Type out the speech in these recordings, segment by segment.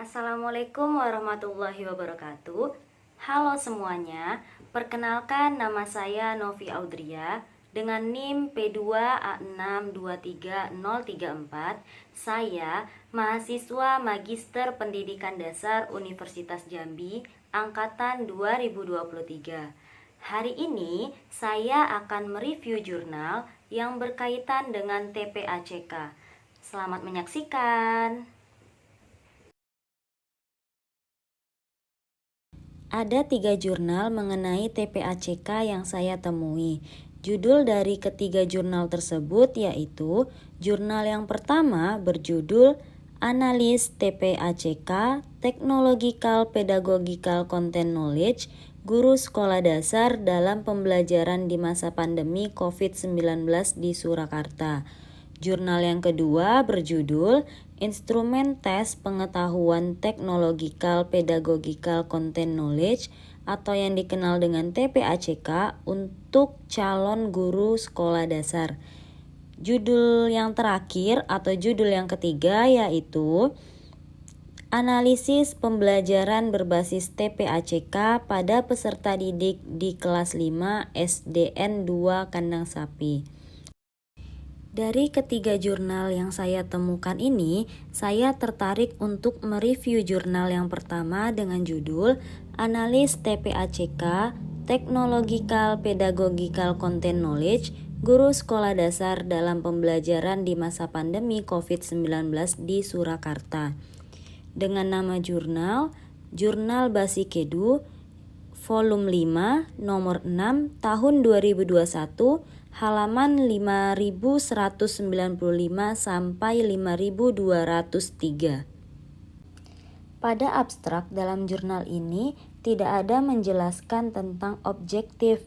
Assalamualaikum warahmatullahi wabarakatuh. Halo semuanya, perkenalkan nama saya Novi Audria dengan NIM P2A623034. Saya mahasiswa Magister Pendidikan Dasar Universitas Jambi angkatan 2023. Hari ini saya akan mereview jurnal yang berkaitan dengan TPACK. Selamat menyaksikan. Ada 3 jurnal mengenai TPACK yang saya temui. Judul dari ketiga jurnal tersebut yaitu jurnal yang pertama berjudul Analis TPACK Technological Pedagogical Content Knowledge Guru Sekolah Dasar dalam Pembelajaran di Masa Pandemi COVID-19 di Surakarta. Jurnal yang kedua berjudul Instrumen Tes Pengetahuan Technological Pedagogical Content Knowledge atau yang dikenal dengan TPACK untuk calon guru sekolah dasar. Judul yang terakhir atau judul yang ketiga yaitu Analisis Pembelajaran Berbasis TPACK pada peserta didik di kelas 5 SDN 2 Kandang Sapi. Dari ketiga jurnal yang saya temukan ini, saya tertarik untuk mereview jurnal yang pertama dengan judul Analis TPACK Technological Pedagogical Content Knowledge Guru Sekolah Dasar dalam Pembelajaran di Masa Pandemi COVID-19 di Surakarta. Dengan nama jurnal, Jurnal Basikedu, Volume 5, Nomor 6, Tahun 2021, halaman 5195 sampai 5203. Pada abstrak dalam jurnal ini tidak ada menjelaskan tentang objektif,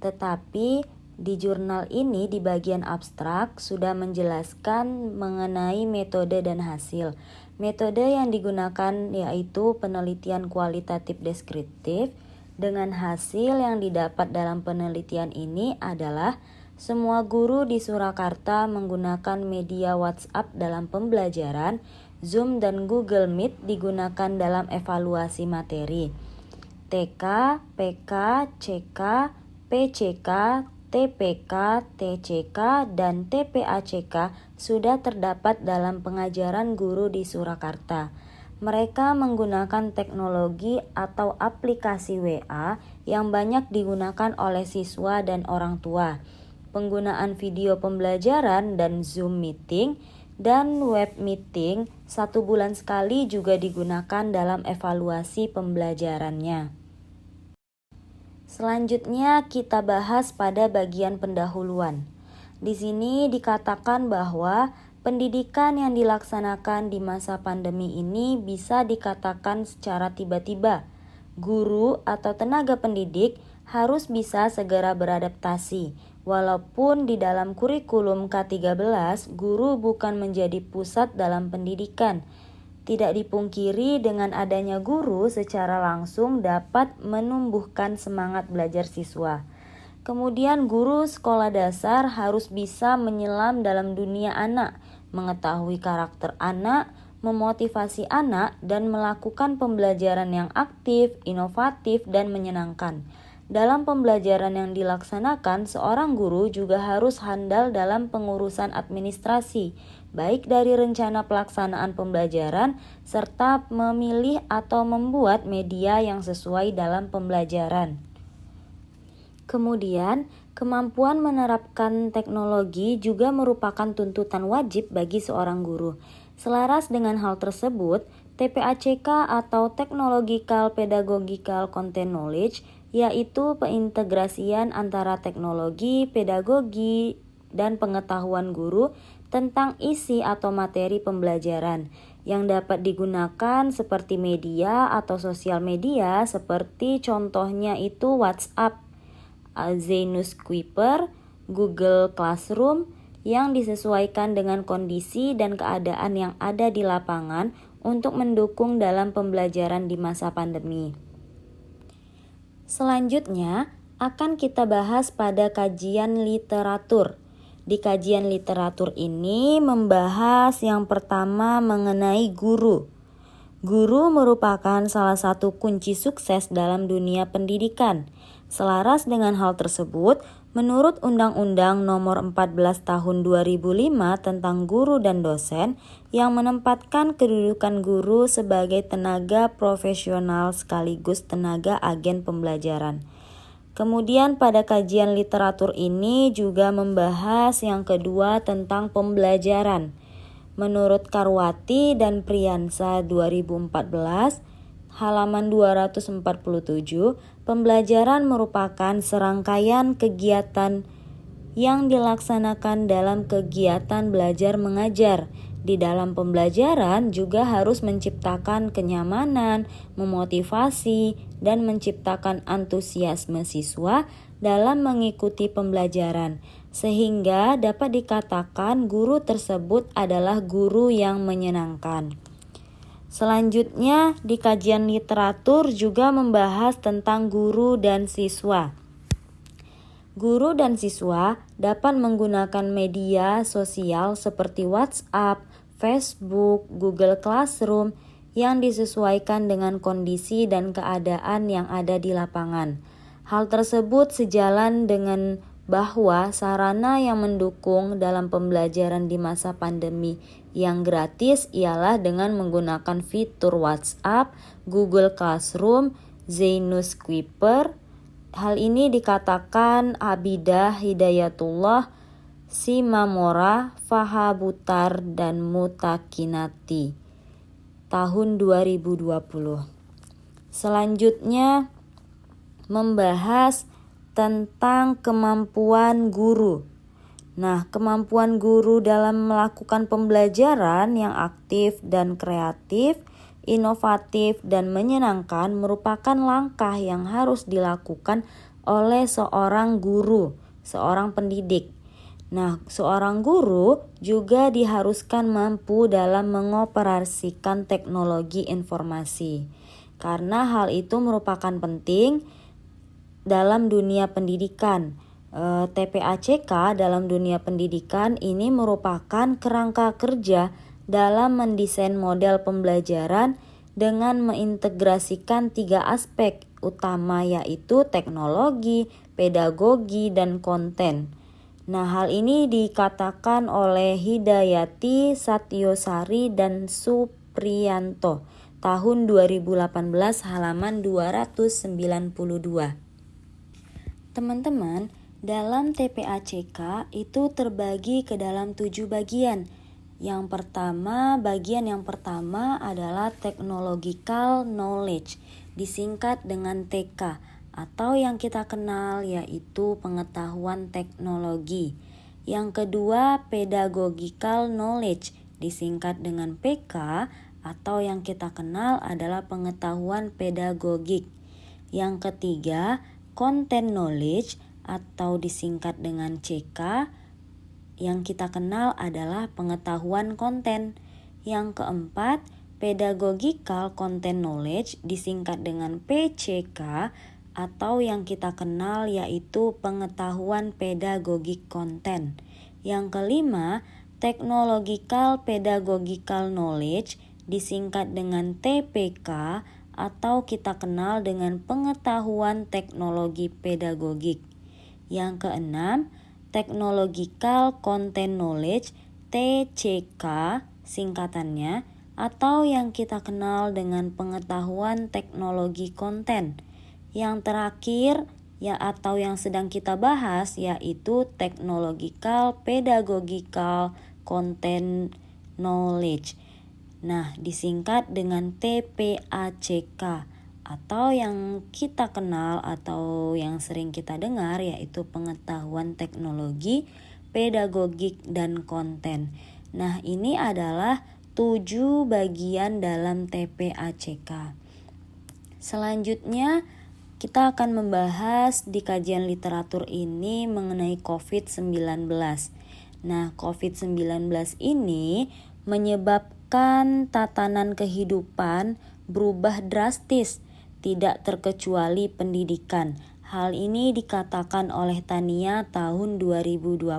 tetapi di jurnal ini di bagian abstrak sudah menjelaskan mengenai metode dan hasil. Metode yang digunakan yaitu penelitian kualitatif deskriptif. Dengan hasil yang didapat dalam penelitian ini adalah semua guru di Surakarta menggunakan media WhatsApp dalam pembelajaran, Zoom dan Google Meet digunakan dalam evaluasi materi. TK, PK, CK, PCK, TPK, TCK, dan TPACK sudah terdapat dalam pengajaran guru di Surakarta. Mereka menggunakan teknologi atau aplikasi WA yang banyak digunakan oleh siswa dan orang tua. Penggunaan video pembelajaran dan Zoom meeting dan web meeting 1 bulan sekali juga digunakan dalam evaluasi pembelajarannya. Selanjutnya kita bahas pada bagian pendahuluan. Di sini dikatakan bahwa pendidikan yang dilaksanakan di masa pandemi ini bisa dikatakan secara tiba-tiba. Guru atau tenaga pendidik harus bisa segera beradaptasi. Walaupun di dalam kurikulum K13, guru bukan menjadi pusat dalam pendidikan. Tidak dipungkiri dengan adanya guru secara langsung dapat menumbuhkan semangat belajar siswa. Kemudian guru sekolah dasar harus bisa menyelam dalam dunia anak, mengetahui karakter anak, memotivasi anak, dan melakukan pembelajaran yang aktif, inovatif, dan menyenangkan. Dalam pembelajaran yang dilaksanakan, seorang guru juga harus handal dalam pengurusan administrasi, baik dari rencana pelaksanaan pembelajaran, serta memilih atau membuat media yang sesuai dalam pembelajaran. Kemudian, kemampuan menerapkan teknologi juga merupakan tuntutan wajib bagi seorang guru. Selaras dengan hal tersebut, TPACK atau Technological Pedagogical Content Knowledge yaitu pengintegrasian antara teknologi, pedagogi, dan pengetahuan guru tentang isi atau materi pembelajaran yang dapat digunakan seperti media atau sosial media seperti contohnya itu WhatsApp, Zenus Kuiper, Google Classroom yang disesuaikan dengan kondisi dan keadaan yang ada di lapangan untuk mendukung dalam pembelajaran di masa pandemi. Selanjutnya akan kita bahas pada kajian literatur. Di kajian literatur ini membahas yang pertama mengenai guru. Guru merupakan salah satu kunci sukses dalam dunia pendidikan. Selaras dengan hal tersebut, menurut Undang-Undang Nomor 14 Tahun 2005 tentang guru dan dosen yang menempatkan kedudukan guru sebagai tenaga profesional sekaligus tenaga agen pembelajaran. Kemudian pada kajian literatur ini juga membahas yang kedua tentang pembelajaran. Menurut Karwati dan Priyansa 2014, halaman 247, pembelajaran merupakan serangkaian kegiatan yang dilaksanakan dalam kegiatan belajar mengajar. Di dalam pembelajaran juga harus menciptakan kenyamanan, memotivasi, dan menciptakan antusiasme siswa dalam mengikuti pembelajaran, sehingga dapat dikatakan guru tersebut adalah guru yang menyenangkan. Selanjutnya, di kajian literatur juga membahas tentang guru dan siswa. Guru dan siswa dapat menggunakan media sosial seperti WhatsApp, Facebook, Google Classroom yang disesuaikan dengan kondisi dan keadaan yang ada di lapangan. Hal tersebut sejalan dengan bahwa sarana yang mendukung dalam pembelajaran di masa pandemi yang gratis ialah dengan menggunakan fitur WhatsApp, Google Classroom, Zenus Kuiper. Hal ini dikatakan Abidah Hidayatullah, Simamora, Fahabutar, dan Mutakinati tahun 2020. Selanjutnya membahas tentang kemampuan guru. Nah, kemampuan guru dalam melakukan pembelajaran yang aktif dan kreatif, inovatif, dan menyenangkan merupakan langkah yang harus dilakukan oleh seorang guru, seorang pendidik. Nah, seorang guru juga diharuskan mampu dalam mengoperasikan teknologi informasi, karena hal itu merupakan penting dalam dunia pendidikan. TPACK dalam dunia pendidikan ini merupakan kerangka kerja dalam mendesain model pembelajaran dengan mengintegrasikan 3 aspek utama, yaitu teknologi, pedagogi, dan konten. Nah, hal ini dikatakan oleh Hidayati, Satyosari, dan Supriyanto tahun 2018 halaman 292. Teman-teman, dalam TPACK itu terbagi ke dalam 7 bagian. Bagian yang pertama adalah Technological Knowledge, disingkat dengan TK, atau yang kita kenal yaitu pengetahuan teknologi. Yang kedua, Pedagogical Knowledge, disingkat dengan PK, atau yang kita kenal adalah pengetahuan pedagogik. Yang ketiga, Content Knowledge, atau disingkat dengan CK, yang kita kenal adalah pengetahuan konten. Yang keempat, Pedagogical Content Knowledge, disingkat dengan PCK, atau yang kita kenal yaitu pengetahuan pedagogik konten. Yang kelima, Technological Pedagogical Knowledge, disingkat dengan TPK, atau kita kenal dengan pengetahuan teknologi pedagogik. Yang keenam, Technological Content Knowledge, TCK singkatannya, atau yang kita kenal dengan pengetahuan teknologi konten. Yang terakhir atau yang sedang kita bahas yaitu Technological Pedagogical Content Knowledge. Nah, disingkat dengan TPACK, atau yang kita kenal atau yang sering kita dengar yaitu pengetahuan teknologi, pedagogik, dan konten. Nah, ini adalah 7 bagian dalam TPACK. Selanjutnya kita akan membahas di kajian literatur ini mengenai COVID-19. Nah, COVID-19 ini menyebabkan tatanan kehidupan berubah drastis, tidak terkecuali pendidikan. Hal ini dikatakan oleh Tania tahun 2020.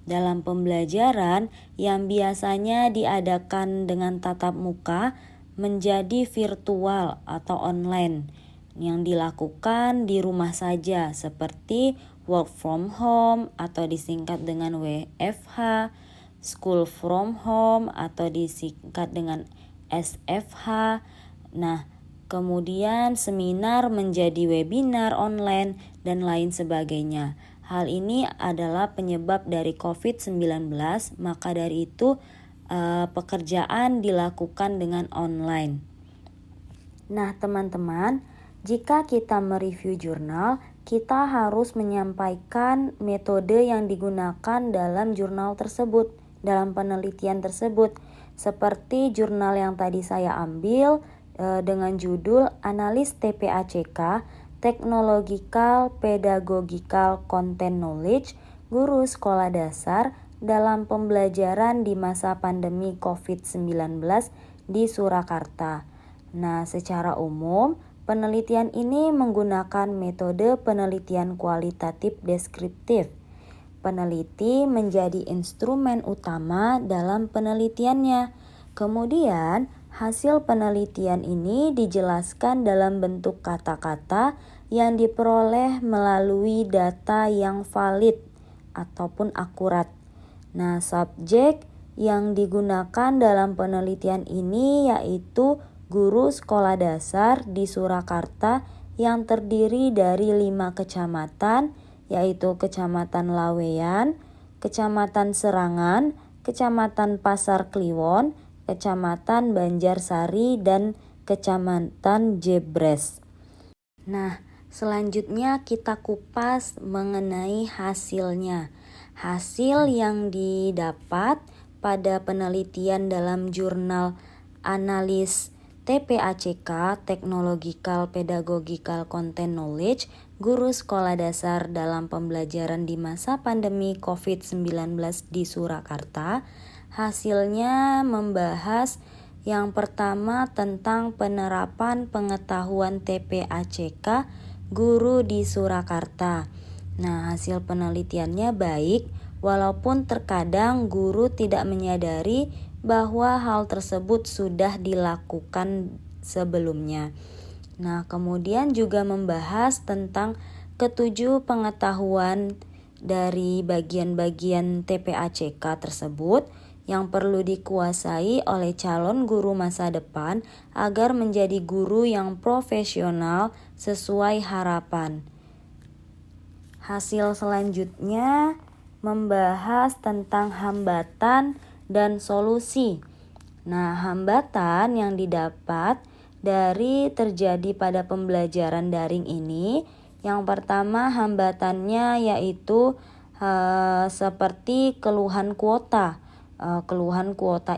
Dalam pembelajaran yang biasanya diadakan dengan tatap muka, menjadi virtual atau online yang dilakukan di rumah saja seperti work from home atau disingkat dengan WFH, school from home atau disingkat dengan SFH. Nah, kemudian seminar menjadi webinar online dan lain sebagainya. Hal ini adalah penyebab dari COVID-19, maka dari itu pekerjaan dilakukan dengan online. Nah, teman-teman, jika kita mereview jurnal, kita harus menyampaikan metode yang digunakan dalam jurnal tersebut, dalam penelitian tersebut. Seperti jurnal yang tadi saya ambil dengan judul Analis TPACK, Technological Pedagogical Content Knowledge, Guru Sekolah Dasar dalam pembelajaran di masa pandemi COVID-19 di Surakarta. Nah, secara umum, penelitian ini menggunakan metode penelitian kualitatif deskriptif. Peneliti menjadi instrumen utama dalam penelitiannya. Kemudian, hasil penelitian ini dijelaskan dalam bentuk kata-kata yang diperoleh melalui data yang valid ataupun akurat. Nah, subjek yang digunakan dalam penelitian ini yaitu guru sekolah dasar di Surakarta yang terdiri dari 5 kecamatan, yaitu Kecamatan Laweyan, Kecamatan Serangan, Kecamatan Pasar Kliwon, Kecamatan Banjarsari, dan Kecamatan Jebres. Nah, selanjutnya kita kupas mengenai hasilnya. Hasil yang didapat pada penelitian dalam jurnal Analis TPACK, Technological Pedagogical Content Knowledge, Guru Sekolah Dasar dalam Pembelajaran di Masa Pandemi COVID-19 di Surakarta. Hasilnya membahas yang pertama tentang penerapan pengetahuan TPACK guru di Surakarta. Nah, hasil penelitiannya baik, walaupun terkadang guru tidak menyadari bahwa hal tersebut sudah dilakukan sebelumnya. Nah, kemudian juga membahas tentang ketujuh pengetahuan dari bagian-bagian TPACK tersebut yang perlu dikuasai oleh calon guru masa depan agar menjadi guru yang profesional sesuai harapan. Hasil selanjutnya membahas tentang hambatan dan solusi. Nah, hambatan yang didapat dari terjadi pada pembelajaran daring ini, yang pertama hambatannya yaitu seperti keluhan kuota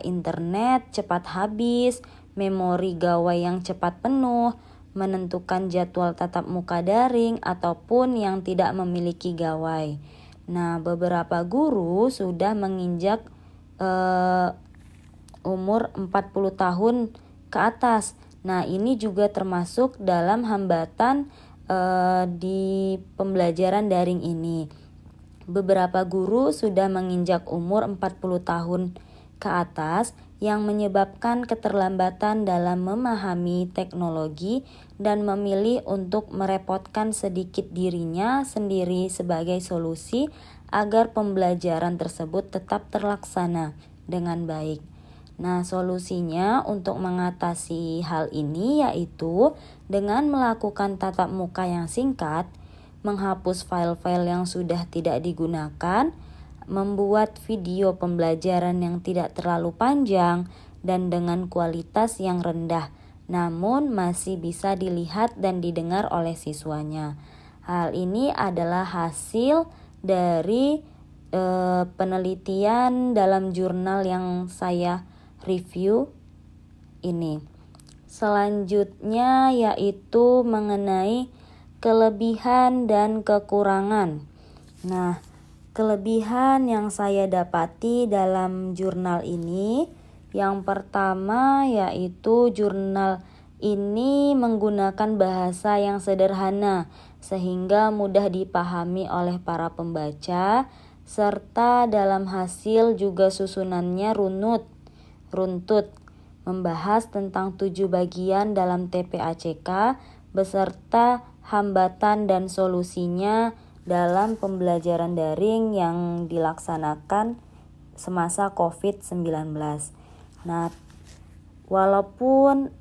internet cepat habis, memori gawai yang cepat penuh, menentukan jadwal tatap muka daring ataupun yang tidak memiliki gawai. Nah, beberapa guru sudah menginjak umur 40 tahun ke atas. Nah, ini juga termasuk dalam hambatan di pembelajaran daring ini. Beberapa guru sudah menginjak umur 40 tahun ke atas yang menyebabkan keterlambatan dalam memahami teknologi dan memilih untuk merepotkan sedikit dirinya sendiri sebagai solusi agar pembelajaran tersebut tetap terlaksana dengan baik. Nah, solusinya untuk mengatasi hal ini yaitu dengan melakukan tatap muka yang singkat, menghapus file-file yang sudah tidak digunakan, membuat video pembelajaran yang tidak terlalu panjang dan dengan kualitas yang rendah, namun masih bisa dilihat dan didengar oleh siswanya. Hal ini adalah hasil dari penelitian dalam jurnal yang saya review ini. Selanjutnya yaitu mengenai kelebihan dan kekurangan. Nah, kelebihan yang saya dapati dalam jurnal ini, yang pertama yaitu jurnal ini menggunakan bahasa yang sederhana sehingga mudah dipahami oleh para pembaca, serta dalam hasil juga susunannya runtut, membahas tentang 7 bagian dalam TPACK beserta hambatan dan solusinya dalam pembelajaran daring yang dilaksanakan semasa COVID-19. Nah, walaupun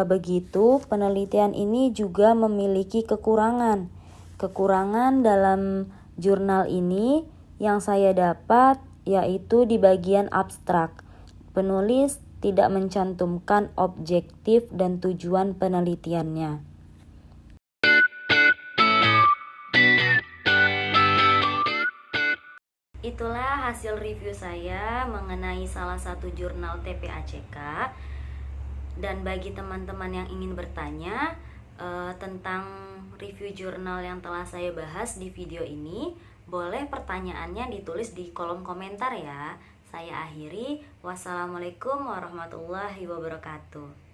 begitu, penelitian ini juga memiliki kekurangan. Kekurangan dalam jurnal ini yang saya dapat yaitu di bagian abstrak. Penulis tidak mencantumkan objektif dan tujuan penelitiannya. Itulah hasil review saya mengenai salah satu jurnal TPACK. Dan bagi teman-teman yang ingin bertanya tentang review jurnal yang telah saya bahas di video ini, boleh pertanyaannya ditulis di kolom komentar ya. Saya akhiri. Wassalamualaikum warahmatullahi wabarakatuh.